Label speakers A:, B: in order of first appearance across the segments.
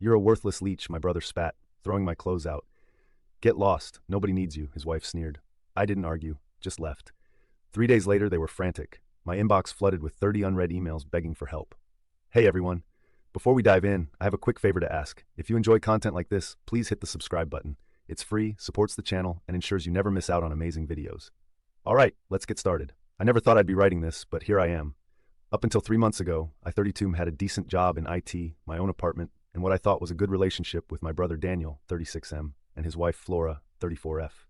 A: You're a worthless leech, my brother spat, throwing my clothes out. Get lost. Nobody needs you, his wife sneered. I didn't argue, just left. 3 days later, they were frantic. My inbox flooded with 30 unread emails begging for help. Hey everyone. Before we dive in, I have a quick favor to ask. If you enjoy content like this, please hit the subscribe button. It's free, supports the channel, and ensures you never miss out on amazing videos. Alright, let's get started. I never thought I'd be writing this, but here I am. Up until 3 months ago, I 32 had a decent job in IT, my own apartment, and what I thought was a good relationship with my brother Daniel, 36M, and his wife Flora, 34F.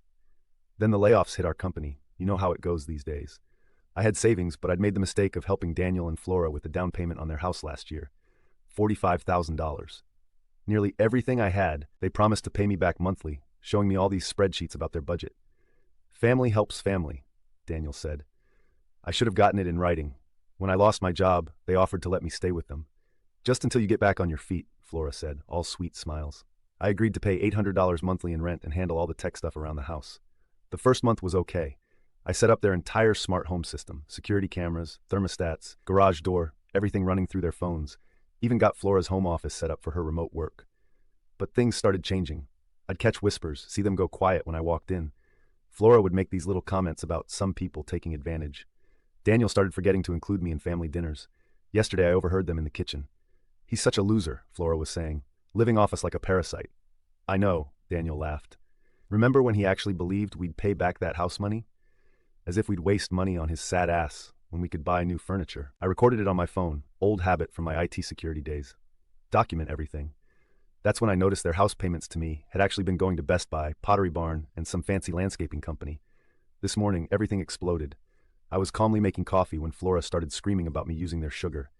A: Then the layoffs hit our company. You know how it goes these days. I had savings, but I'd made the mistake of helping Daniel and Flora with the down payment on their house last year. $45,000. Nearly everything I had, they promised to pay me back monthly, showing me all these spreadsheets about their budget. Family helps family, Daniel said. I should have gotten it in writing. When I lost my job, they offered to let me stay with them. Just until you get back on your feet, Flora said, all sweet smiles. I agreed to pay $800 monthly in rent and handle all the tech stuff around the house. The first month was okay. I set up their entire smart home system, security cameras, thermostats, garage door, everything running through their phones. Even got Flora's home office set up for her remote work. But things started changing. I'd catch whispers, see them go quiet when I walked in. Flora would make these little comments about some people taking advantage. Daniel started forgetting to include me in family dinners. Yesterday I overheard them in the kitchen. He's such a loser, Flora was saying, living off us like a parasite. I know, Daniel laughed. Remember when he actually believed we'd pay back that house money? As if we'd waste money on his sad ass when we could buy new furniture. I recorded it on my phone, old habit from my IT security days. Document everything. That's when I noticed their house payments to me had actually been going to Best Buy, Pottery Barn, and some fancy landscaping company. This morning, everything exploded. I was calmly making coffee when Flora started screaming about me using their sugar.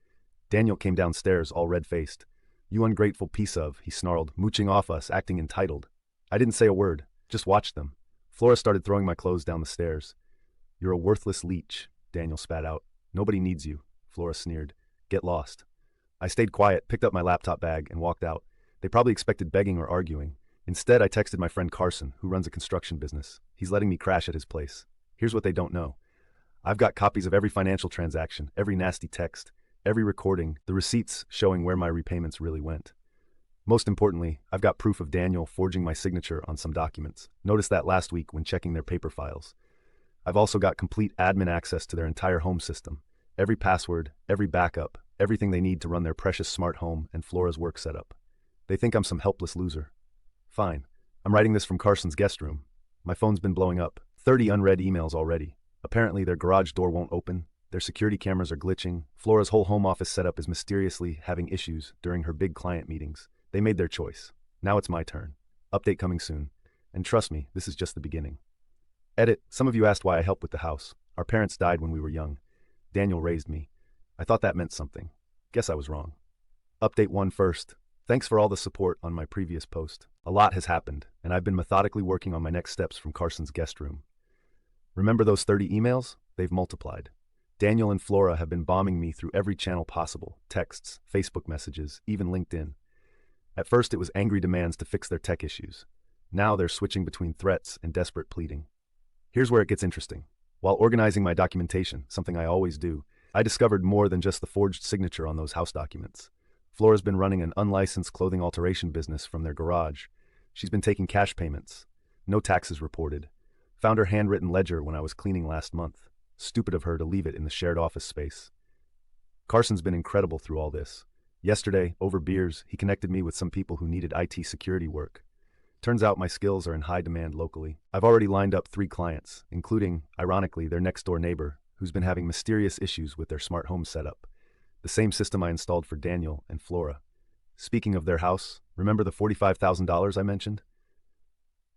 A: Daniel came downstairs, all red-faced. You ungrateful piece of, he snarled, mooching off us, acting entitled. I didn't say a word, just watched them. Flora started throwing my clothes down the stairs. You're a worthless leech, Daniel spat out. Nobody needs you, Flora sneered. Get lost. I stayed quiet, picked up my laptop bag, and walked out. They probably expected begging or arguing. Instead, I texted my friend Carson, who runs a construction business. He's letting me crash at his place. Here's what they don't know. I've got copies of every financial transaction, every nasty text, every recording, the receipts showing where my repayments really went. Most importantly, I've got proof of Daniel forging my signature on some documents. Noticed that last week when checking their paper files. I've also got complete admin access to their entire home system. Every password, every backup, everything they need to run their precious smart home and Flora's work setup. They think I'm some helpless loser. Fine. I'm writing this from Carson's guest room. My phone's been blowing up. 30 unread emails already. Apparently their garage door won't open. Their security cameras are glitching. Flora's whole home office setup is mysteriously having issues during her big client meetings. They made their choice. Now it's my turn. Update coming soon. And trust me, this is just the beginning. Edit. Some of you asked why I helped with the house. Our parents died when we were young. Daniel raised me. I thought that meant something. Guess I was wrong. Update 1 first. Thanks for all the support on my previous post. A lot has happened, and I've been methodically working on my next steps from Carson's guest room. Remember those 30 emails? They've multiplied. Daniel and Flora have been bombing me through every channel possible. Texts, Facebook messages, even LinkedIn. At first it was angry demands to fix their tech issues. Now they're switching between threats and desperate pleading. Here's where it gets interesting. While organizing my documentation, something I always do, I discovered more than just the forged signature on those house documents. Flora's been running an unlicensed clothing alteration business from their garage. She's been taking cash payments. No taxes reported. Found her handwritten ledger when I was cleaning last month. Stupid of her to leave it in the shared office space. Carson's been incredible through all this. Yesterday, over beers, he connected me with some people who needed IT security work. Turns out my skills are in high demand locally. I've already lined up 3 clients, including, ironically, their next-door neighbor, who's been having mysterious issues with their smart home setup. The same system I installed for Daniel and Flora. Speaking of their house, remember the $45,000 I mentioned?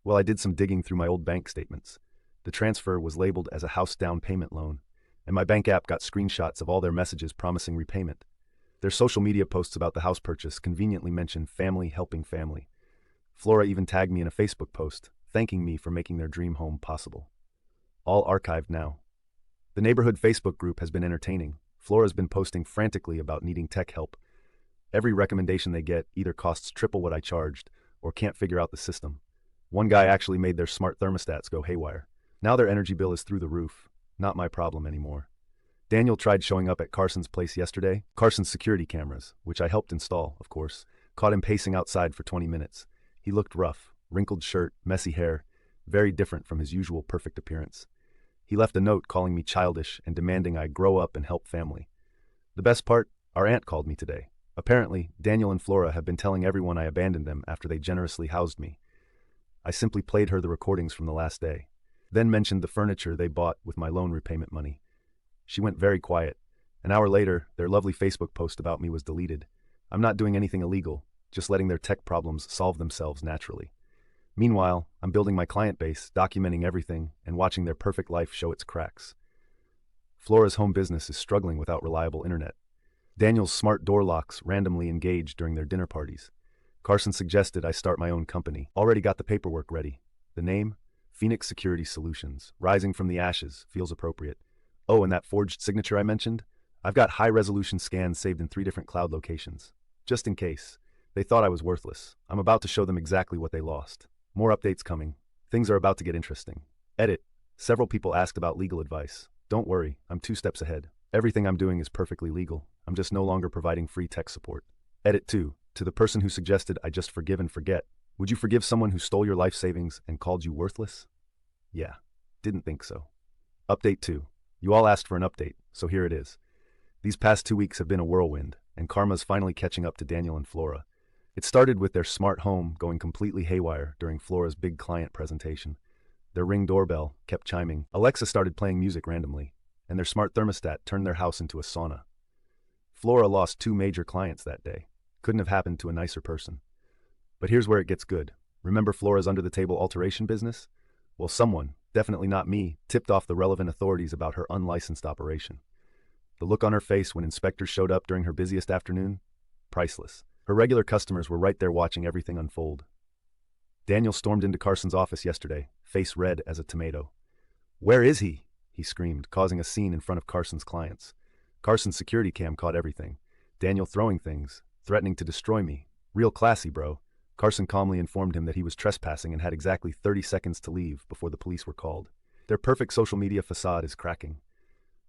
A: Well, I did some digging through my old bank statements. The transfer was labeled as a house down payment loan, and my bank app got screenshots of all their messages promising repayment. Their social media posts about the house purchase conveniently mention family helping family. Flora even tagged me in a Facebook post, thanking me for making their dream home possible. All archived now. The neighborhood Facebook group has been entertaining. Flora's been posting frantically about needing tech help. Every recommendation they get either costs triple what I charged or can't figure out the system. One guy actually made their smart thermostats go haywire. Now their energy bill is through the roof. Not my problem anymore. Daniel tried showing up at Carson's place yesterday. Carson's security cameras, which I helped install, of course, Caught him pacing outside for 20 minutes. He looked rough, wrinkled shirt, messy hair, very different from his usual perfect appearance. He left a note calling me childish and demanding I grow up and help family. The best part, our aunt called me today. Apparently, Daniel and Flora have been telling everyone I abandoned them after they generously housed me. I simply played her the recordings from the last day, then mentioned the furniture they bought with my loan repayment money. She went very quiet. An hour later, their lovely Facebook post about me was deleted. I'm not doing anything illegal, just letting their tech problems solve themselves naturally. Meanwhile, I'm building my client base, documenting everything, and watching their perfect life show its cracks. Flora's home business is struggling without reliable internet. Daniel's smart door locks randomly engage during their dinner parties. Carson suggested I start my own company. Already got the paperwork ready. The name? Phoenix Security Solutions. Rising from the ashes. Feels appropriate. Oh, and that forged signature I mentioned? I've got high-resolution scans saved in 3 different cloud locations. Just in case. They thought I was worthless. I'm about to show them exactly what they lost. More updates coming. Things are about to get interesting. Edit. Several people asked about legal advice. Don't worry, I'm 2 steps ahead. Everything I'm doing is perfectly legal. I'm just no longer providing free tech support. Edit 2. To the person who suggested I just forgive and forget. Would you forgive someone who stole your life savings and called you worthless? Yeah. Didn't think so. Update 2. You all asked for an update, so here it is. These past 2 weeks have been a whirlwind, and karma's finally catching up to Daniel and Flora. It started with their smart home going completely haywire during Flora's big client presentation. Their Ring doorbell kept chiming. Alexa started playing music randomly, and their smart thermostat turned their house into a sauna. Flora lost 2 major clients that day. Couldn't have happened to a nicer person. But here's where it gets good. Remember Flora's under-the-table alteration business? Well, someone, definitely not me, tipped off the relevant authorities about her unlicensed operation. The look on her face when inspectors showed up during her busiest afternoon? Priceless. Her regular customers were right there watching everything unfold. Daniel stormed into Carson's office yesterday, face red as a tomato. "Where is he?" he screamed, causing a scene in front of Carson's clients. Carson's security cam caught everything. Daniel throwing things, threatening to destroy me. Real classy, bro. Carson calmly informed him that he was trespassing and had exactly 30 seconds to leave before the police were called. Their perfect social media facade is cracking.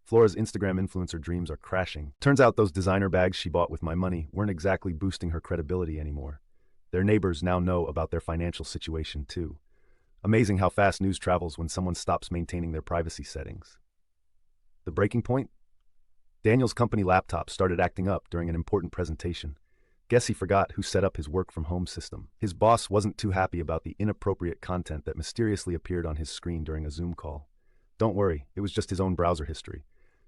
A: Flora's Instagram influencer dreams are crashing. Turns out those designer bags she bought with my money weren't exactly boosting her credibility anymore. Their neighbors now know about their financial situation too. Amazing how fast news travels when someone stops maintaining their privacy settings. The breaking point? Daniel's company laptop started acting up during an important presentation. Guess he forgot who set up his work-from-home system. His boss wasn't too happy about the inappropriate content that mysteriously appeared on his screen during a Zoom call. Don't worry, it was just his own browser history.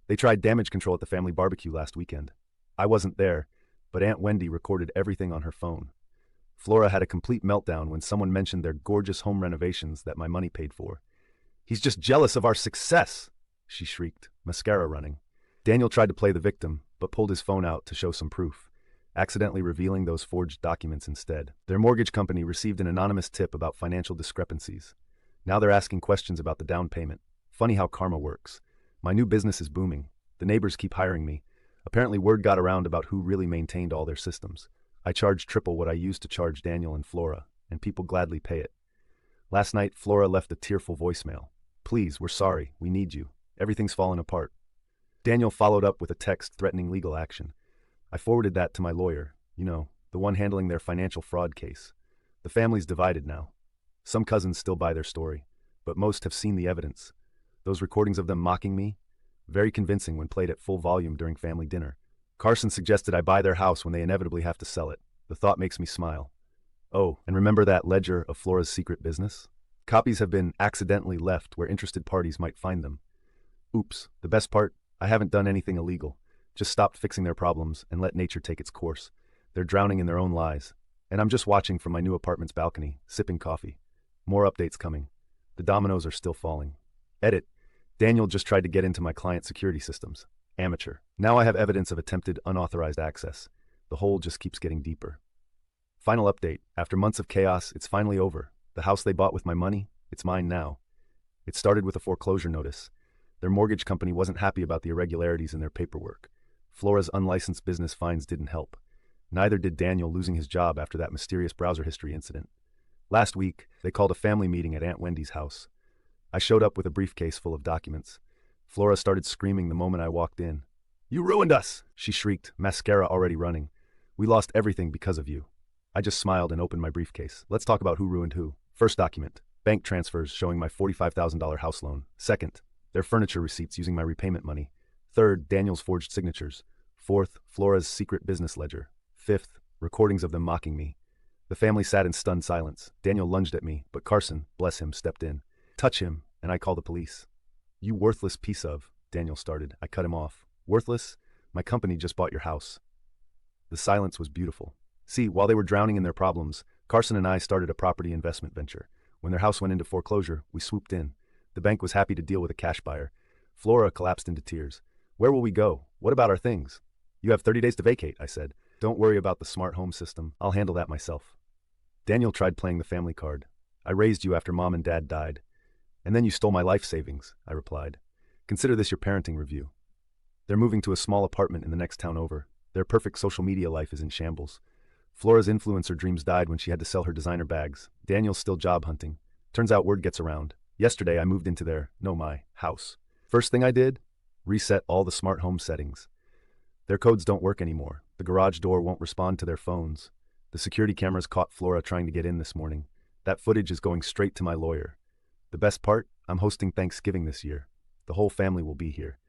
A: They tried damage control at the family barbecue last weekend. I wasn't there, but Aunt Wendy recorded everything on her phone. Flora had a complete meltdown when someone mentioned their gorgeous home renovations that my money paid for. "He's just jealous of our success," she shrieked, mascara running. Daniel tried to play the victim, but pulled his phone out to show some proof, accidentally revealing those forged documents instead. Their mortgage company received an anonymous tip about financial discrepancies. Now they're asking questions about the down payment. Funny how karma works. My new business is booming. The neighbors keep hiring me. Apparently word got around about who really maintained all their systems. I charge triple what I used to charge Daniel and Flora, and people gladly pay it. Last night, Flora left a tearful voicemail. "Please, we're sorry. We need you. Everything's fallen apart." Daniel followed up with a text threatening legal action. I forwarded that to my lawyer, the one handling their financial fraud case. The family's divided now. Some cousins still buy their story, but most have seen the evidence. Those recordings of them mocking me? Very convincing when played at full volume during family dinner. Carson suggested I buy their house when they inevitably have to sell it. The thought makes me smile. Oh, and remember that ledger of Flora's secret business? Copies have been accidentally left where interested parties might find them. Oops, the best part? I haven't done anything illegal. Just stopped fixing their problems and let nature take its course. They're drowning in their own lies. And I'm just watching from my new apartment's balcony, sipping coffee. More updates coming. The dominoes are still falling. Edit. Daniel just tried to get into my client security systems. Amateur. Now I have evidence of attempted unauthorized access. The hole just keeps getting deeper. Final update. After months of chaos, it's finally over. The house they bought with my money, it's mine now. It started with a foreclosure notice. Their mortgage company wasn't happy about the irregularities in their paperwork. Flora's unlicensed business fines didn't help. Neither did Daniel losing his job after that mysterious browser history incident. Last week, they called a family meeting at Aunt Wendy's house. I showed up with a briefcase full of documents. Flora started screaming the moment I walked in. "You ruined us!" she shrieked, mascara already running. "We lost everything because of you." I just smiled and opened my briefcase. Let's talk about who ruined who. First document, bank transfers showing my $45,000 house loan. Second, their furniture receipts using my repayment money. Third, Daniel's forged signatures. Fourth, Flora's secret business ledger. Fifth, recordings of them mocking me. The family sat in stunned silence. Daniel lunged at me, but Carson, bless him, stepped in. Touch him, and I call the police. You worthless piece of, Daniel started. I cut him off. Worthless? My company just bought your house. The silence was beautiful. See, while they were drowning in their problems, Carson and I started a property investment venture. When their house went into foreclosure, we swooped in. The bank was happy to deal with a cash buyer. Flora collapsed into tears. Where will we go? What about our things? You have 30 days to vacate, I said. Don't worry about the smart home system. I'll handle that myself. Daniel tried playing the family card. I raised you after mom and dad died. And then you stole my life savings, I replied. Consider this your parenting review. They're moving to a small apartment in the next town over. Their perfect social media life is in shambles. Flora's influencer dreams died when she had to sell her designer bags. Daniel's still job hunting. Turns out word gets around. Yesterday I moved into my house. First thing I did? Reset all the smart home settings. Their codes don't work anymore. The garage door won't respond to their phones. The security cameras caught Flora trying to get in this morning. That footage is going straight to my lawyer. The best part? I'm hosting Thanksgiving this year. The whole family will be here.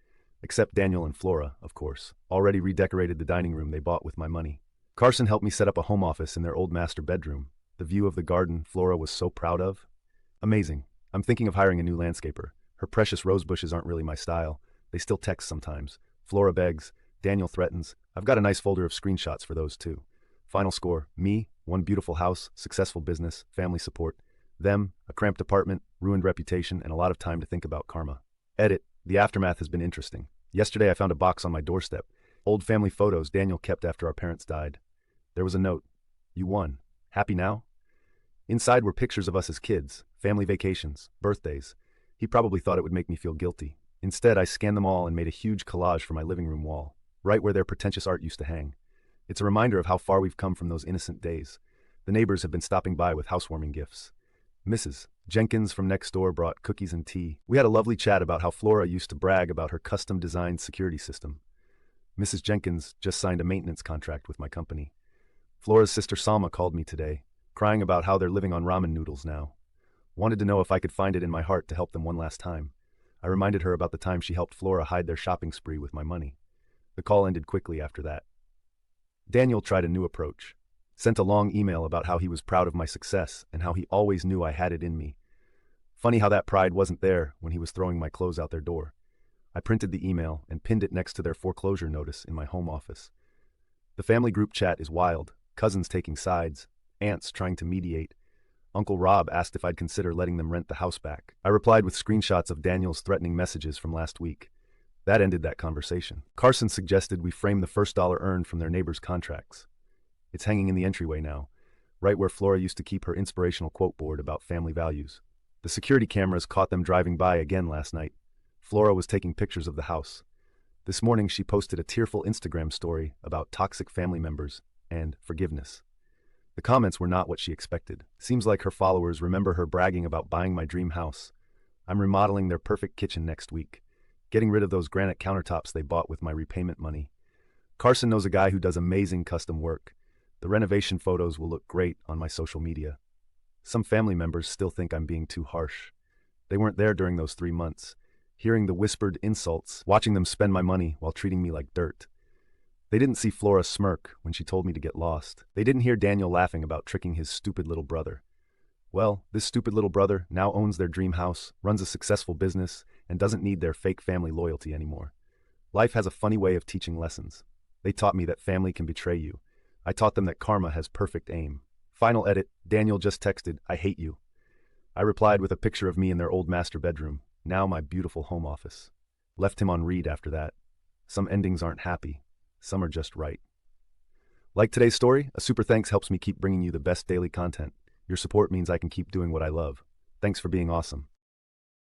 A: Except Daniel and Flora, of course. Already redecorated the dining room they bought with my money. Carson helped me set up a home office in their old master bedroom. The view of the garden Flora was so proud of. Amazing. I'm thinking of hiring a new landscaper. Her precious rose bushes aren't really my style. They still text sometimes. Flora begs. Daniel threatens. I've got a nice folder of screenshots for those too. Final score, me, one beautiful house, successful business, family support. Them, a cramped apartment, ruined reputation, and a lot of time to think about karma. Edit, the aftermath has been interesting. Yesterday I found a box on my doorstep. Old family photos Daniel kept after our parents died. There was a note. You won. Happy now? Inside were pictures of us as kids, family vacations, birthdays. He probably thought it would make me feel guilty. Instead, I scanned them all and made a huge collage for my living room wall, right where their pretentious art used to hang. It's a reminder of how far we've come from those innocent days. The neighbors have been stopping by with housewarming gifts. Mrs. Jenkins from next door brought cookies and tea. We had a lovely chat about how Flora used to brag about her custom-designed security system. Mrs. Jenkins just signed a maintenance contract with my company. Flora's sister Salma called me today, crying about how they're living on ramen noodles now. Wanted to know if I could find it in my heart to help them one last time. I reminded her about the time she helped Flora hide their shopping spree with my money. The call ended quickly after that. Daniel tried a new approach. Sent a long email about how he was proud of my success and how he always knew I had it in me. Funny how that pride wasn't there when he was throwing my clothes out their door. I printed the email and pinned it next to their foreclosure notice in my home office. The family group chat is wild, cousins taking sides, aunts trying to mediate. Uncle Rob asked if I'd consider letting them rent the house back. I replied with screenshots of Daniel's threatening messages from last week. That ended that conversation. Carson suggested we frame the first dollar earned from their neighbors' contracts. It's hanging in the entryway now, right where Flora used to keep her inspirational quote board about family values. The security cameras caught them driving by again last night. Flora was taking pictures of the house. This morning she posted a tearful Instagram story about toxic family members and forgiveness. The comments were not what she expected. Seems like her followers remember her bragging about buying my dream house. I'm remodeling their perfect kitchen next week, getting rid of those granite countertops they bought with my repayment money. Carson knows a guy who does amazing custom work. The renovation photos will look great on my social media. Some family members still think I'm being too harsh. They weren't there during those 3 months, hearing the whispered insults, watching them spend my money while treating me like dirt. They didn't see Flora smirk when she told me to get lost. They didn't hear Daniel laughing about tricking his stupid little brother. Well, this stupid little brother now owns their dream house, runs a successful business, and doesn't need their fake family loyalty anymore. Life has a funny way of teaching lessons. They taught me that family can betray you. I taught them that karma has perfect aim. Final edit, Daniel just texted, I hate you. I replied with a picture of me in their old master bedroom, now my beautiful home office. Left him on read after that. Some endings aren't happy. Some are just right. Like today's story, a super thanks helps me keep bringing you the best daily content. Your support means I can keep doing what I love. Thanks for being awesome.